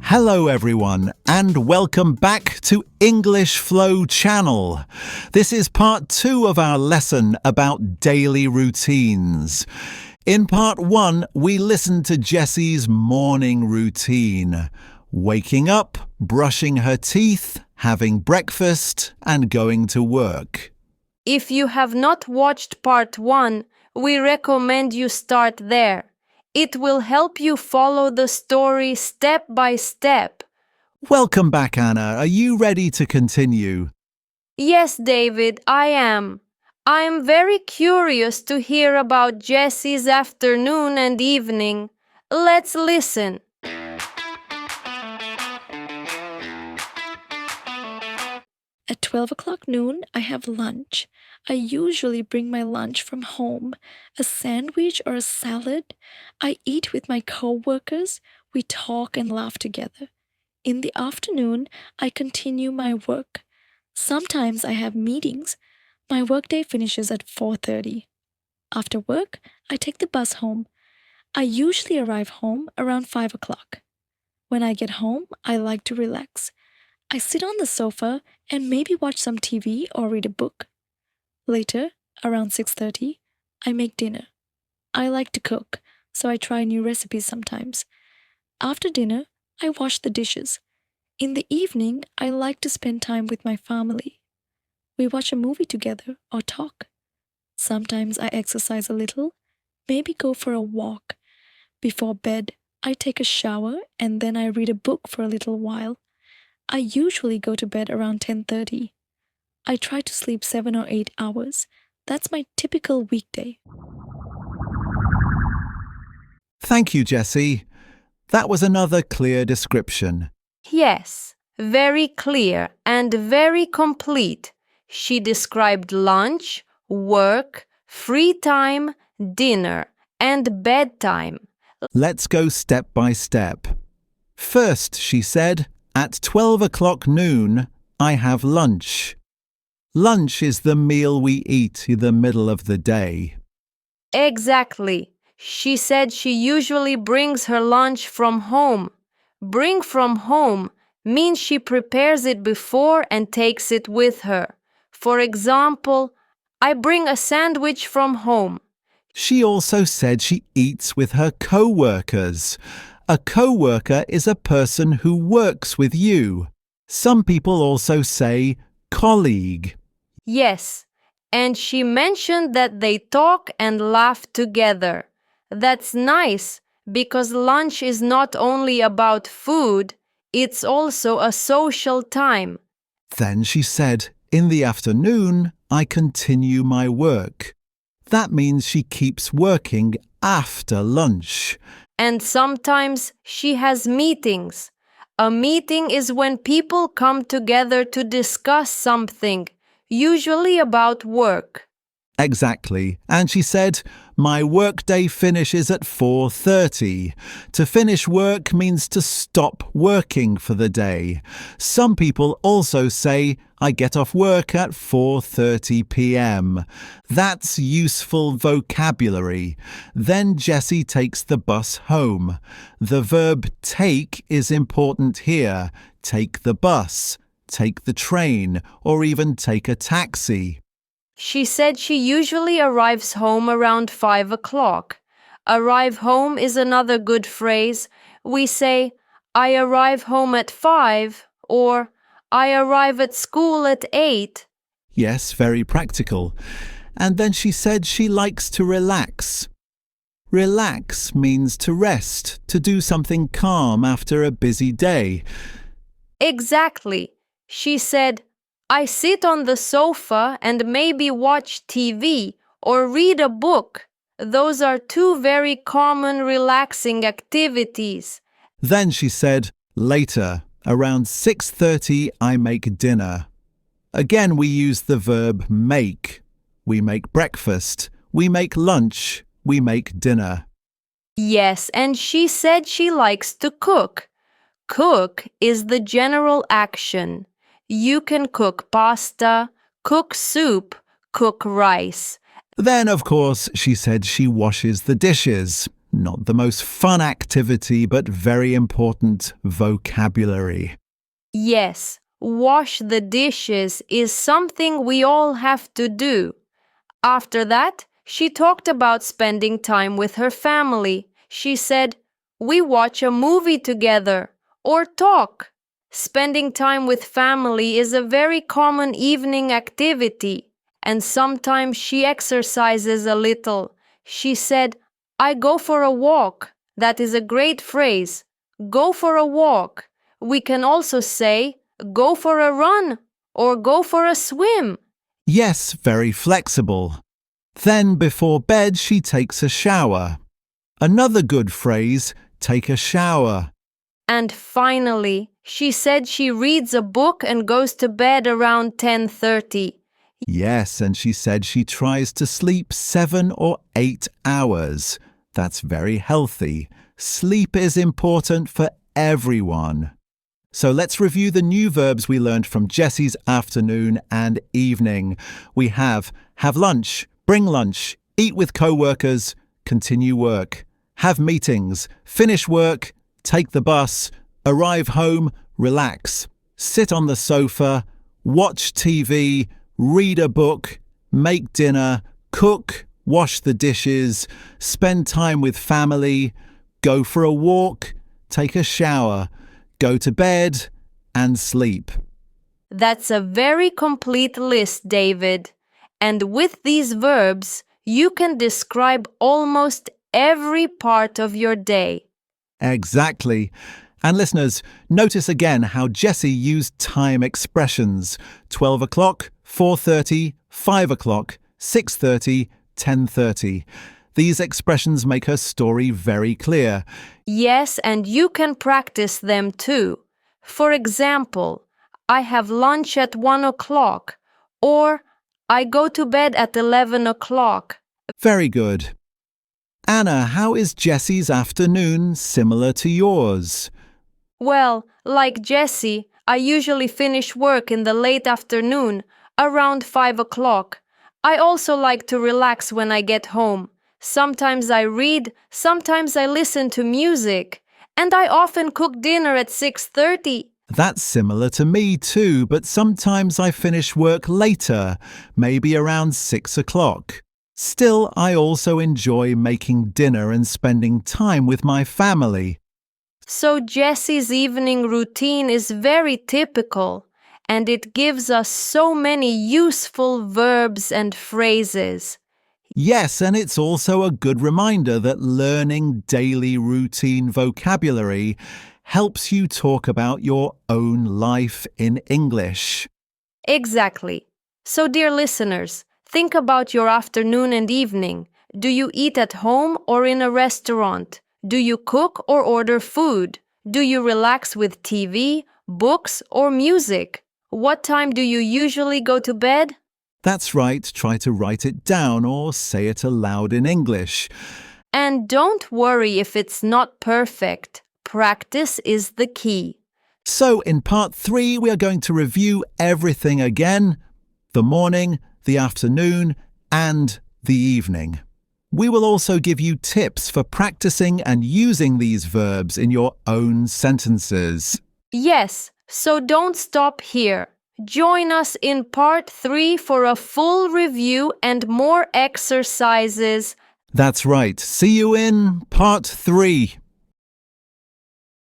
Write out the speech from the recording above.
Hello everyone and welcome back to English Flow Channel. This is part 2 of our lesson about daily routines. In part 1, we listened to Jessie's morning routine. Waking up, brushing her teeth, having breakfast and going to work. If you have not watched part 1, we recommend you start there. It will help you follow the story step by step. Welcome back, Anna. Are you ready to continue? Yes, David, I am. I am very curious to hear about Jessie's afternoon and evening. Let's listen. At 12 o'clock noon, I have lunch. I usually bring my lunch from home, a sandwich or a salad. I eat with my co-workers. We talk and laugh together. In the afternoon, I continue my work. Sometimes I have meetings. My workday finishes at 4:30. After work, I take the bus home. I usually arrive home around 5 o'clock. When I get home, I like to relax. I sit on the sofa and maybe watch some TV or read a book. Later, around 6:30, I make dinner. I like to cook, so I try new recipes sometimes. After dinner, I wash the dishes. In the evening, I like to spend time with my family. We watch a movie together or talk. Sometimes I exercise a little, maybe go for a walk. Before bed, I take a shower and then I read a book for a little while. I usually go to bed around 10:30. I try to sleep 7 or 8 hours. That's my typical weekday. Thank you, Jessie. That was another clear description. Yes, very clear and very complete. She described lunch, work, free time, dinner, and bedtime. Let's go step by step. First, she said, at 12 o'clock noon, I have lunch. Lunch is the meal we eat in the middle of the day. Exactly. She said she usually brings her lunch from home. Bring from home means she prepares it before and takes it with her. For example, I bring a sandwich from home. She also said she eats with her co-workers. A co-worker is a person who works with you. Some people also say colleague. Yes, and she mentioned that they talk and laugh together. That's nice because lunch is not only about food, it's also a social time. Then she said, in the afternoon, I continue my work. That means she keeps working after lunch. And sometimes she has meetings. A meeting is when people come together to discuss something, usually about work. Exactly. And she said, my workday finishes at 4:30. To finish work means to stop working for the day. Some people also say, I get off work at 4:30 p.m. That's useful vocabulary. Then Jessie takes the bus home. The verb take is important here. Take the bus, take the train, or even take a taxi. She said she usually arrives home around 5 o'clock. Arrive home is another good phrase. We say, I arrive home at 5 or I arrive at school at 8. Yes, very practical. And then she said she likes to relax. Relax means to rest, to do something calm after a busy day. Exactly. She said, I sit on the sofa and maybe watch TV or read a book. Those are two very common relaxing activities. Then she said, later, around 6:30, I make dinner. Again, we use the verb make. We make breakfast. We make lunch. We make dinner. Yes, and she said she likes to cook. Cook is the general action. You can cook pasta, cook soup, cook rice. Then, of course, she said she washes the dishes. Not the most fun activity, but very important vocabulary. Yes, wash the dishes is something we all have to do. After that, she talked about spending time with her family. She said, "We watch a movie together or talk." Spending time with family is a very common evening activity, and sometimes she exercises a little. She said, "I go for a walk." That is a great phrase. Go for a walk. We can also say, go for a run or go for a swim. Yes, very flexible. Then before bed she takes a shower. Another good phrase, take a shower. And finally, she said she reads a book and goes to bed around 10:30. Yes, and she said she tries to sleep 7 or 8 hours. That's very healthy. Sleep is important for everyone. So let's review the new verbs we learned from Jessie's afternoon and evening. We have lunch, bring lunch, eat with co-workers, continue work, have meetings, finish work, take the bus, arrive home, relax, sit on the sofa, watch TV, read a book, make dinner, cook, wash the dishes, spend time with family, go for a walk, take a shower, go to bed, and sleep. That's a very complete list, David. And with these verbs, you can describe almost every part of your day. Exactly. And listeners, notice again how Jessie used time expressions. 12 o'clock, 4:30, 5 o'clock, 6:30, 10:30. These expressions make her story very clear. Yes, and you can practice them too. For example, I have lunch at 1 o'clock, or I go to bed at 11 o'clock. Very good. Anna, how is Jessie's afternoon similar to yours? Well, like Jessie, I usually finish work in the late afternoon, around 5 o'clock. I also like to relax when I get home. Sometimes I read, sometimes I listen to music, and I often cook dinner at 6:30. That's similar to me too, but sometimes I finish work later, maybe around 6 o'clock. Still, I also enjoy making dinner and spending time with my family. So Jessie's evening routine is very typical, and it gives us so many useful verbs and phrases. Yes, and it's also a good reminder that learning daily routine vocabulary helps you talk about your own life in English. Exactly. So, dear listeners, think about your afternoon and evening. Do you eat at home or in a restaurant? Do you cook or order food? Do you relax with TV, books, or music? What time do you usually go to bed? That's right, try to write it down or say it aloud in English. And don't worry if it's not perfect. Practice is the key. So in part 3, we are going to review everything again: the morning, the afternoon, and the evening. We will also give you tips for practicing and using these verbs in your own sentences. Yes, so don't stop here. Join us in part 3 for a full review and more exercises. That's right. See you in part 3.